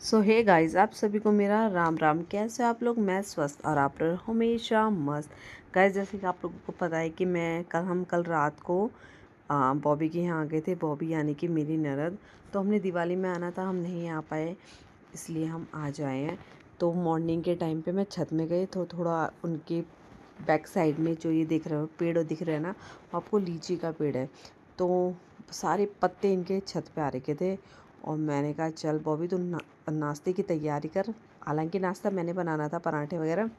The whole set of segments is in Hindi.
सो हे गाइस, आप सभी को मेरा राम राम। कैसे आप लोग? मैं स्वस्थ और आप लोग हमेशा मस्त। गाइस, जैसे कि आप लोगों को पता है कि हम कल रात को बॉबी के यहाँ आ गए थे। बॉबी यानी कि मेरी ननद। तो हमने दिवाली में आना था, हम नहीं आ पाए, इसलिए हम आज आए हैं। तो मॉर्निंग के टाइम पे मैं छत में गई तो थोड़ा उनके बैक साइड में जो ये दिख रहे हो पेड़ दिख रहे हैं ना, वो आपको लीची का पेड़ है। तो सारे पत्ते इनके छत पे आ रखे थे और मैंने कहा चल बॉबी तू नाश्ते की तैयारी कर। हालांकि नाश्ता मैंने बनाना था, पराठे वगैरह,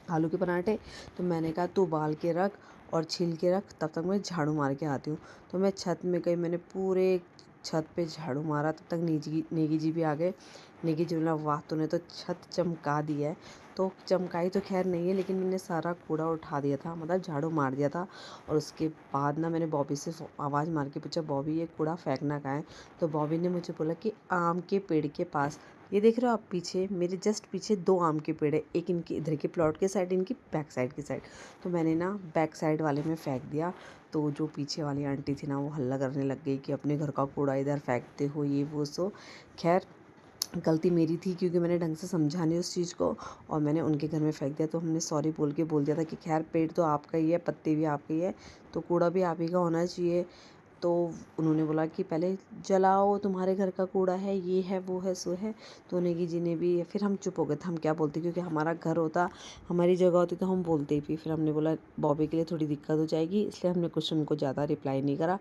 आलू के पराठे। तो मैंने कहा तू उबाल के रख और छील के रख, तब तक मैं झाड़ू मार के आती हूँ। तो मैं छत में गई, मैंने पूरे छत पे झाड़ू मारा, तब तक नेगी जी भी आ गए। नेगी जी बोला वाह तूने तो छत चमका दी है। तो चमकाई तो खैर नहीं है, लेकिन मैंने सारा कूड़ा उठा दिया था, मतलब झाड़ू मार दिया था। और उसके बाद ना मैंने बॉबी से आवाज़ मार के पूछा बॉबी ये कूड़ा फेंकना कहाँ है। तो बॉबी ने मुझे बोला कि आम के पेड़ के पास। ये देख रहे हो आप पीछे, मेरे जस्ट पीछे 2 आम के पेड़ है, एक इनकी इधर के प्लॉट के साइड, इनकी बैक साइड की साइड। तो मैंने ना बैक साइड वाले में फेंक दिया। तो जो पीछे वाली आंटी थी ना, वो हल्ला करने लग गई कि अपने घर का कूड़ा इधर फेंकते हो, ये वो। सो खैर गलती मेरी थी, क्योंकि मैंने ढंग से समझा नहीं उस चीज़ को और मैंने उनके घर में फेंक दिया। तो हमने सॉरी बोल दिया था कि खैर पेड़ तो आपका ही है, पत्ते भी आपके ही है, तो कूड़ा भी आप ही का होना चाहिए। तो उन्होंने बोला कि पहले जलाओ, तुम्हारे घर का कूड़ा है, ये है वो है सो है। तो नेगी जी ने भी, फिर हम चुप हो गए थे, हम क्या बोलते, क्योंकि हमारा घर होता, हमारी जगह होती तो हम बोलते ही। फिर हमने बोला बॉबी के लिए थोड़ी दिक्कत हो जाएगी, इसलिए हमने कुछ उनको ज़्यादा रिप्लाई नहीं करा।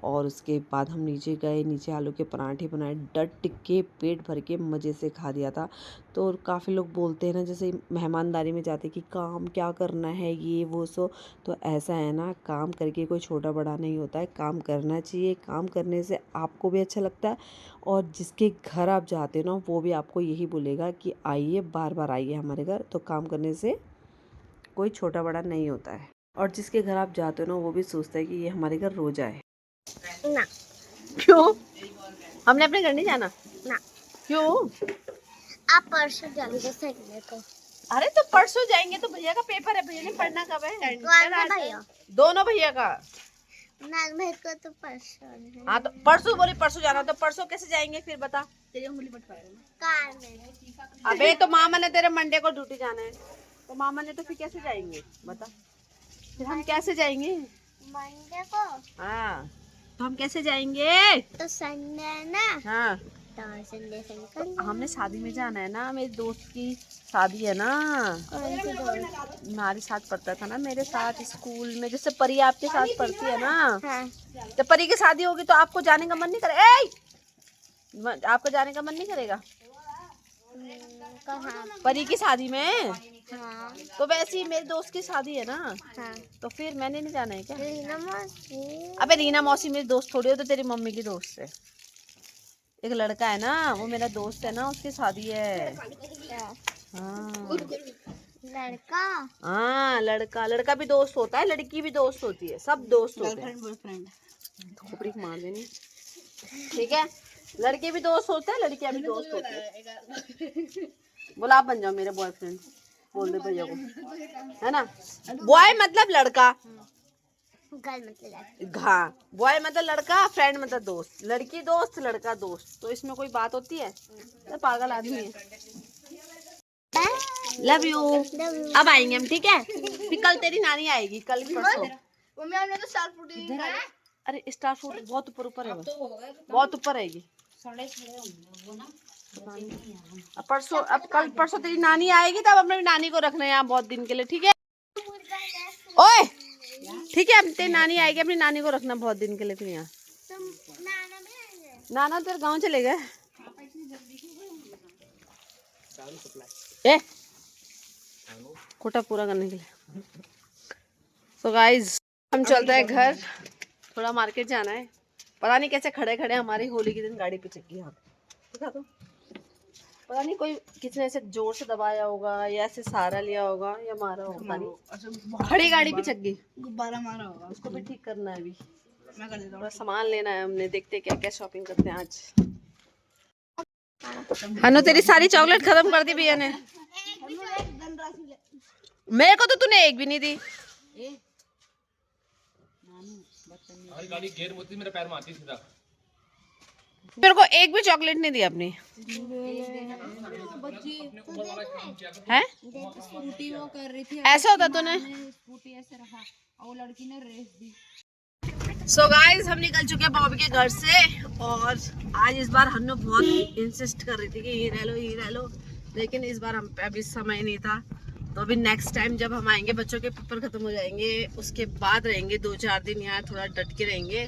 और उसके बाद हम नीचे गए, नीचे आलू के पराठे बनाए, डट के पेट भर के मज़े से खा दिया था। तो काफ़ी लोग बोलते हैं ना, जैसे मेहमानदारी में जाते कि काम क्या करना है, ये वो सो। तो ऐसा है ना, काम करके कोई छोटा बड़ा नहीं होता है, काम करना चाहिए। काम करने से आपको भी अच्छा लगता है और जिसके घर आप जाते हो ना, वो भी आपको यही बोलेगा कि आइए, बार बार आइए हमारे घर। तो काम करने से कोई छोटा बड़ा नहीं होता है, और जिसके घर आप जाते हो ना, वो भी सोचता है कि ये हमारे घर रोज आए ना। क्यों? हमने अपने घर नहीं जाना ना। क्यों? आप परसों जाएंगे संडे को। अरे तो परसों जाएंगे, तो भैया का पेपर है, भैया ने पढ़ना कब है? भैया दोनों भैया का। भाई को तो परसों है। हाँ तो परसों बोली, परसों जाना, तो परसों कैसे जाएंगे फिर बता? कार में। अबे तो मामा ने तेरे मंडे को ड्यूटी जाना है, तो मामा ने तो फिर कैसे जाएंगे बता? फिर हम कैसे जाएंगे मंडे को? हाँ तो हम कैसे जाएंगे? तो संडे ना। हाँ तो संडे से निकल। हमने शादी में जाना है ना, मेरी दोस्त की शादी है ना। तुम्हारे साथ पढ़ता था ना, मेरे साथ स्कूल में, जैसे परी आपके साथ पढ़ती है ना। हाँ। जब परी की शादी होगी तो आपको जाने का मन नहीं करेगा? आपको जाने का मन नहीं करेगा? कहाँ? परी की शादी में। हाँ। तो वैसे ही मेरे दोस्त की शादी है ना। हाँ। तो फिर मैंने नहीं जाना है क्या? रीना मौसी। अबे रीना मौसी मेरी दोस्त थोड़ी हो, तो तेरी मम्मी की दोस्त है। एक लड़का है ना, वो मेरा दोस्त है ना, उसकी शादी है। हाँ लड़का। हाँ लड़का, लड़का भी दोस्त होता है, लड़की भी दोस्त होती है, सब दोस्त होते हैं। खोपड़ी मार देनी, ठीक है? लड़के भी दोस्त होते हैं, लड़कियां भी दोस्त होती है। बोला आप बन जाओ मेरे बॉयफ्रेंड, बोल दे भैया को, है ना? बॉय मतलब लड़का, हाँ बॉय मतलब लड़का, फ्रेंड मतलब दोस्त, लड़की दोस्त, लड़का दोस्त, तो इसमें कोई बात होती है? तो पागल आदमी है। Love you. अब आएंगे हम, ठीक है? फिर कल तेरी नानी आएगी, कल परसों। अरे स्टार फ्रूट बहुत ऊपर ऊपर है, बहुत ऊपर रहेगी। अब परसों, अब कल परसों तेरी नानी आएगी, तब अपनी नानी को रखना है यहाँ बहुत दिन के लिए, ठीक है? ओए ठीक है, अब तेरी नानी आएगी, अपनी नानी को रखना बहुत दिन के लिए फिर यहाँ। नाना तेरे गाँव चले गए। कोटा पूरा करने के लिए। तो गाइज हम चलते हैं घर, थोड़ा मार्केट जाना है। पता नहीं कैसे खड़े खड़े हमारी होली के दिन गाड़ी पे चक्की यहाँ पे, दिखा दो। पता नहीं कोई किसने ऐसे जोर से दबाया होगा या ऐसे सहारा लिया होगा या मारा होगा, नहीं खड़ी गाड़ी पे चक्की, गुब्बारा मारा होगा, उसको भी ठीक करना है अभी। थोड़ा सामान लेना है हमने, देखते क्या क्या शॉपिंग करते हैं आज। हनु तेरी सारी चॉकलेट खत्म कर दी भैया ने, मेरे को तो तूने एक भी नहीं दी। गाड़ी गियर होती मेरे पैर में आती सीधा। मेरे को एक भी चॉकलेट नहीं दी अपनी। है स्कूटी वो कर रही थी, ऐसा होता तो ने स्कूटी ऐसे रखा और वो लड़की ने रेस दी। सो गाइस हम निकल चुके हैं बॉबी के घर से और आज इस बार हन्नू बहुत इंसिस्ट कर रही थी कि ये रह लो, लेकिन इस बार हम पे अभी समय नहीं था। तो अभी नेक्स्ट टाइम जब हम आएंगे, बच्चों के पेपर खत्म हो जाएंगे, उसके बाद रहेंगे 2-4 दिन यहाँ, थोड़ा डट के रहेंगे।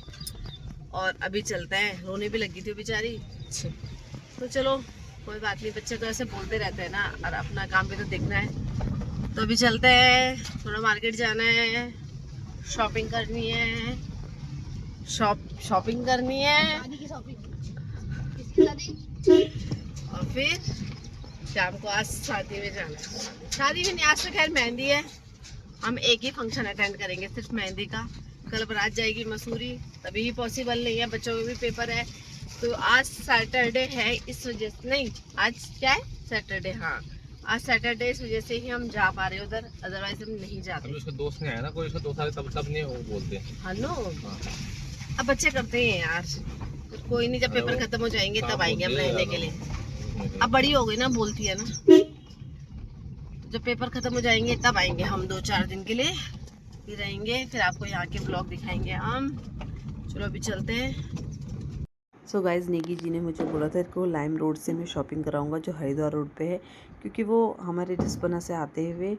और अभी चलते हैं, रोने भी लगी थी बेचारी। तो चलो कोई बात नहीं, बच्चे तो ऐसे बोलते रहते हैं ना, और अपना काम भी तो देखना है। तो अभी चलते हैं, थोड़ा मार्केट जाना है, शॉपिंग करनी है, शॉपिंग करनी है और फिर शाम को आज शादी में जाना है। शादी में नहीं, आज तो खैर मेहंदी है, हम एक ही फंक्शन अटेंड करेंगे सिर्फ मेहंदी का। कल बारात जाएगी मसूरी, तभी पॉसिबल नहीं है, बच्चों के भी पेपर है। तो आज सैटरडे है, इस वजह से नहीं, आज क्या है, सैटरडे। हाँ आज सैटरडे, इस वजह से ही हम जा पा रहे हैं उधर, अदरवाइज हम नहीं जाते। उसका दोस्त नहीं आया ना कोई, उसका दोस्त आया तब नहीं वो बोलते। हेलो अब बच्चे करते हैं यार, कोई नहीं, जब पेपर खत्म हो जाएंगे तब आएंगे हम रहने के लिए। अब बड़ी हो गई ना, बोलती है ना, जब पेपर खत्म हो जाएंगे तब आएंगे हम 2-4 दिन के लिए, फिर रहेंगे, फिर आपको यहाँ के ब्लॉग दिखाएंगे हम। चलो अभी चलते हैं। सो गाइज नेगी जी ने मुझे बोला था कि लाइम रोड से मैं शॉपिंग कराऊंगा, जो हरिद्वार रोड पे है, क्योंकि वो हमारे रिस्पना से आते हुए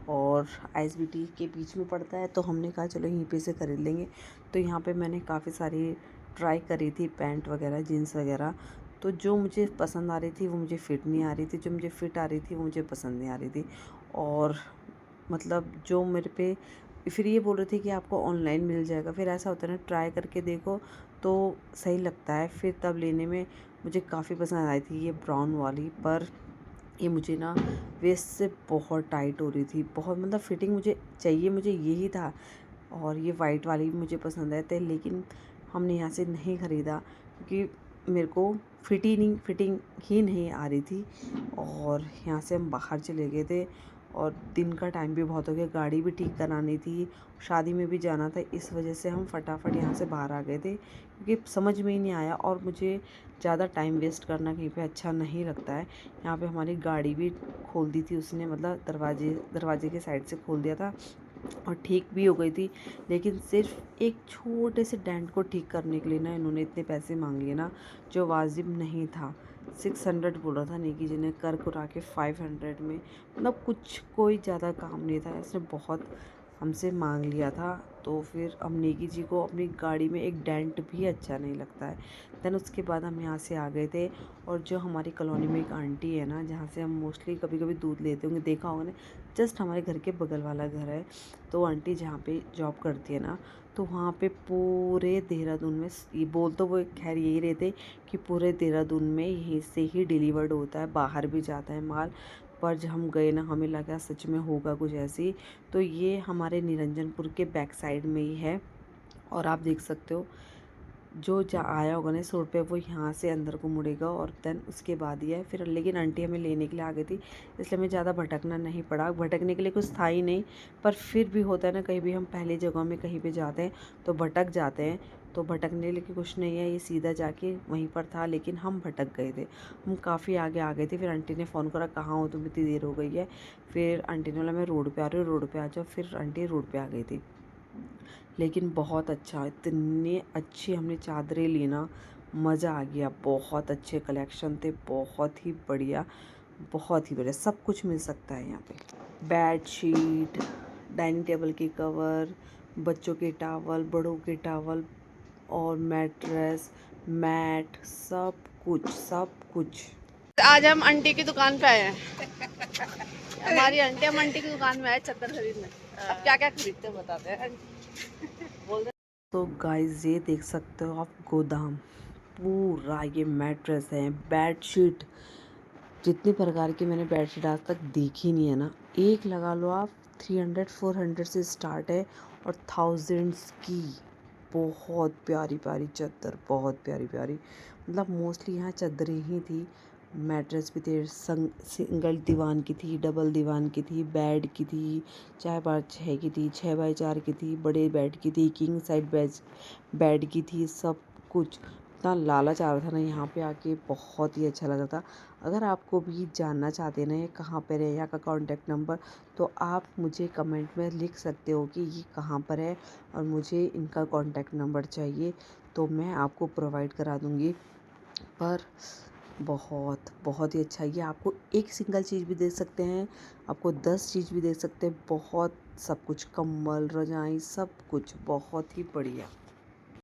और आईएसबीटी के बीच में पड़ता है। तो हमने कहा चलो यहीं पे से खरीद लेंगे। तो यहाँ पे मैंने काफ़ी सारी ट्राई करी थी, पैंट वगैरह, जीन्स वगैरह। तो जो मुझे पसंद आ रही थी वो मुझे फ़िट नहीं आ रही थी, जो मुझे फ़िट आ रही थी वो मुझे पसंद नहीं आ रही थी। और मतलब जो मेरे पे, फिर ये बोल रहे थे कि आपको ऑनलाइन मिल जाएगा। फिर ऐसा होता है ना, ट्राई करके देखो तो सही लगता है, फिर तब लेने में मुझे काफ़ी पसंद आई थी ये ब्राउन वाली। पर ये मुझे ना वेस्ट से बहुत टाइट हो रही थी, बहुत, मतलब फिटिंग मुझे चाहिए, मुझे यही था। और ये वाइट वाली भी मुझे पसंद आए थे, लेकिन हमने यहाँ से नहीं ख़रीदा क्योंकि मेरे को फिटिंग ही नहीं आ रही थी। और यहाँ से हम बाहर चले गए थे और दिन का टाइम भी बहुत हो गया, गाड़ी भी ठीक करानी थी, शादी में भी जाना था। इस वजह से हम फटाफट यहाँ से बाहर आ गए थे, क्योंकि समझ में ही नहीं आया और मुझे ज़्यादा टाइम वेस्ट करना कहीं पे अच्छा नहीं लगता है। यहाँ पे हमारी गाड़ी भी खोल दी थी उसने, मतलब दरवाजे के साइड से खोल दिया था और ठीक भी हो गई थी। लेकिन सिर्फ एक छोटे से डेंट को ठीक करने के लिए ना इन्होंने इतने पैसे मांग लिए ना, जो वाजिब नहीं था। 600 बोल रहा था नेगी जी ने, कर कुरा के 500 में, मतलब कुछ कोई ज़्यादा काम नहीं था, इसने बहुत हमसे मांग लिया था। तो फिर अब नेगी जी को अपनी गाड़ी में एक डेंट भी अच्छा नहीं लगता है। देन उसके बाद हम यहाँ से आ गए थे। और जो हमारी कॉलोनी में एक आंटी है ना, जहाँ से हम मोस्टली कभी कभी दूध लेते होंगे, देखा होगा ना, जस्ट हमारे घर के बगल वाला घर है। तो आंटी जहाँ पे जॉब करती है ना, तो वहाँ पे पूरे देहरादून में, ये बोल तो वो खैर यही रहे थे कि पूरे देहरादून में यहीं से ही डिलीवर्ड होता है, बाहर भी जाता है माल। पर जब हम गए ना, हमें लगा सच में होगा कुछ ऐसी। तो ये हमारे निरंजनपुर के बैक साइड में ही है। और आप देख सकते हो, जो आया होगा ना 100 रुपये, वो यहाँ से अंदर को मुड़ेगा और देन उसके बाद ही है फिर। लेकिन आंटी हमें लेने के लिए आ गई थी, इसलिए हमें ज़्यादा भटकना नहीं पड़ा, भटकने के लिए कुछ था ही नहीं। पर फिर भी होता है ना, कहीं भी हम पहली जगह में कहीं पे जाते हैं तो भटक जाते हैं। तो भटकने के लिए कुछ नहीं है, ये सीधा जाके वहीं पर था, लेकिन हम भटक गए थे, हम काफ़ी आगे आ गए थे। फिर आंटी ने फ़ोन करा, कहाँ हो तुम, इतनी देर हो गई है। फिर आंटी ने बोला मैं रोड पे आ रही हूँ, रोड पे आ जाओ। फिर आंटी रोड पे आ गई थी। लेकिन बहुत अच्छा, इतनी अच्छी हमने चादरें ली ना, मज़ा आ गया। बहुत अच्छे कलेक्शन थे, बहुत ही बढ़िया, बहुत ही बढ़िया, सब कुछ मिल सकता है यहाँ पे। बेड शीट, डाइनिंग टेबल के कवर, बच्चों के टावल, बड़ों के टावल और मैट्रेस, मैट, सब कुछ सब कुछ। आज हम आंटी की दुकान पे आए हैं। हमारी आंटी, हम आंटी की दुकान में आए चादर खरीदने। अब क्या क्या खरीदते हैं बताते हैं, बोल दे। तो गाइस ये देख सकते हो आप, गोदाम पूरा, ये मैट्रेस है, बेडशीट, जितनी प्रकार की मैंने बेडशीट आज तक देखी नहीं है ना, एक लगा लो आप, 300-400 से स्टार्ट है और थाउजेंड्स की। बहुत प्यारी प्यारी चादर, बहुत प्यारी प्यारी, मतलब मोस्टली यहाँ चादरें ही थी। मैट्रेस भी थे, सिंगल दीवान की थी, डबल दीवान की थी, बेड की थी, 4x6 की थी, 6x4 की थी, बड़े बेड की थी, किंग साइड बेड की थी, सब कुछ। इतना लालच आ रहा था ना यहाँ पे आके, बहुत ही अच्छा लग रहा था। अगर आपको भी जानना चाहते हैं ना ये कहाँ पर है, यहाँ का कॉन्टैक्ट नंबर, तो आप मुझे कमेंट में लिख सकते हो कि ये कहाँ पर है और मुझे इनका कॉन्टैक्ट नंबर चाहिए, तो मैं आपको प्रोवाइड करा दूँगी। पर बहुत ही अच्छा, ये आपको एक सिंगल चीज़ भी दे सकते हैं, आपको 10 चीज़ भी दे सकते हैं, बहुत सब कुछ, कंबल, रज़ाई, सब कुछ बहुत ही बढ़िया।